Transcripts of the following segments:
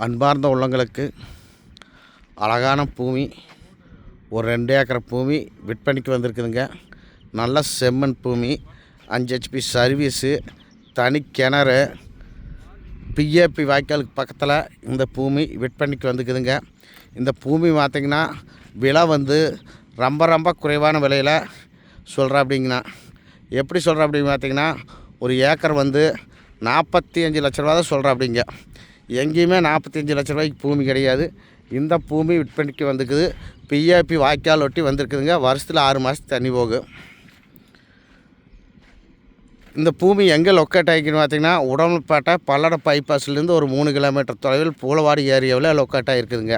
அன்பார்ந்த உள்ளங்களுக்கு அழகான பூமி, ஒரு 2 ஏக்கர் பூமி விற்பனைக்கு வந்திருக்குதுங்க. நல்ல செம்மண் பூமி, 5 HP சர்வீஸு, தனி கிணறு, பிஏபி வாய்க்காலுக்கு பக்கத்தில் இந்த பூமி விற்பனைக்கு வந்துக்குதுங்க. இந்த பூமி பார்த்திங்கன்னா விலை வந்து ரொம்ப குறைவான விலையில் சொல்கிறேன். அப்படிங்கண்ணா எப்படி சொல்கிறேன் அப்படின்னு பார்த்திங்கன்னா, ஒரு ஏக்கர் வந்து 45 லட்ச ரூபா தான் சொல்கிறேன். அப்படிங்க எங்கேயுமே 45 லட்ச ரூபாய்க்கு பூமி கிடையாது. இந்த பூமி விற்பனைக்கு வந்துக்குது. பிஏபி வாய்க்கால் ஒட்டி வந்திருக்குதுங்க. வருஷத்தில் 6 மாதத்துக்கு தண்ணி போகும். இந்த பூமி எங்கே லொக்கேட் ஆகிக்குன்னு பார்த்திங்கன்னா, உடம்புப்பேட்டை பல்லட பைபாஸ்லேருந்து ஒரு 3 கிலோமீட்டர் தொலைவில் பூலவாடி ஏரியாவில் லொக்கேட் ஆகிருக்குதுங்க.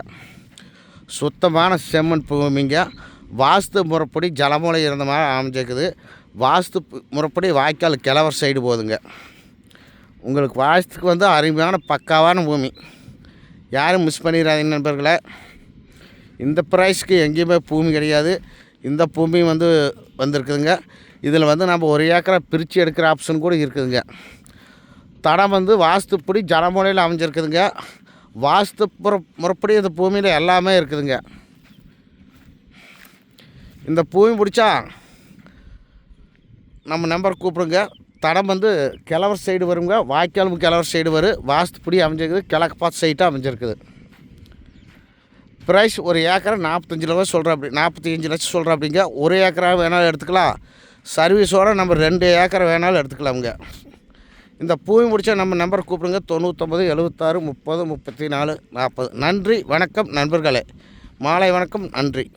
சுத்தமான செம்மண் பூமிங்க. வாஸ்து முறைப்படி ஜலமூலை இருந்த மாதிரி அமைஞ்சிருக்குது. வாஸ்து முறைப்படி வாய்க்கால் கிழவர் சைடு போகுதுங்க. உங்களுக்கு வாஸ்துக்கு வந்து அருமையான பக்காவான பூமி. யாரும் மிஸ் பண்ணிடாதீங்க நண்பர்களே. இந்த ப்ரைஸ்க்கு எங்கேயுமே பூமி கிடையாது. இந்த பூமி வந்து வந்திருக்குதுங்க. இதில் வந்து நம்ம ஒரு ஏக்கரை பிரித்து எடுக்கிற ஆப்ஷன் கூட இருக்குதுங்க. தடம் வந்து வாஸ்துப்படி ஜலமூலையில் அமைஞ்சிருக்குதுங்க. வாஸ்து முறைப்படி இந்த பூமியில் எல்லாமே இருக்குதுங்க. இந்த பூமி பிடிச்சா நம்ம நம்பர் கூப்பிடுங்க. தடம் வந்து கிழவர் சைடு வருங்க. வாய்க்காலும் கிழவர் சைடு வரும். வாஸ்துப்படி அமைஞ்சிருக்குது. கிழக்கு பார்த்து சைட்டாக அமைஞ்சிருக்குது. ப்ரைஸ் ஒரு ஏக்கரை 45 லட்சம் சொல்கிறேன். 45 லட்சம் சொல்கிறேன். அப்படிங்க ஒரு ஏக்கராக வேணாலும் எடுத்துக்கலாம். சர்வீஸோடு நம்ம 2 ஏக்கரை வேணாலும் எடுத்துக்கலாமுங்க. இந்த பூமி முடிச்சா நம்ம நம்பர் கூப்பிடுங்க. 99 76 30 34 40. நன்றி, வணக்கம் நண்பர்களே. மாலை வணக்கம், நன்றி.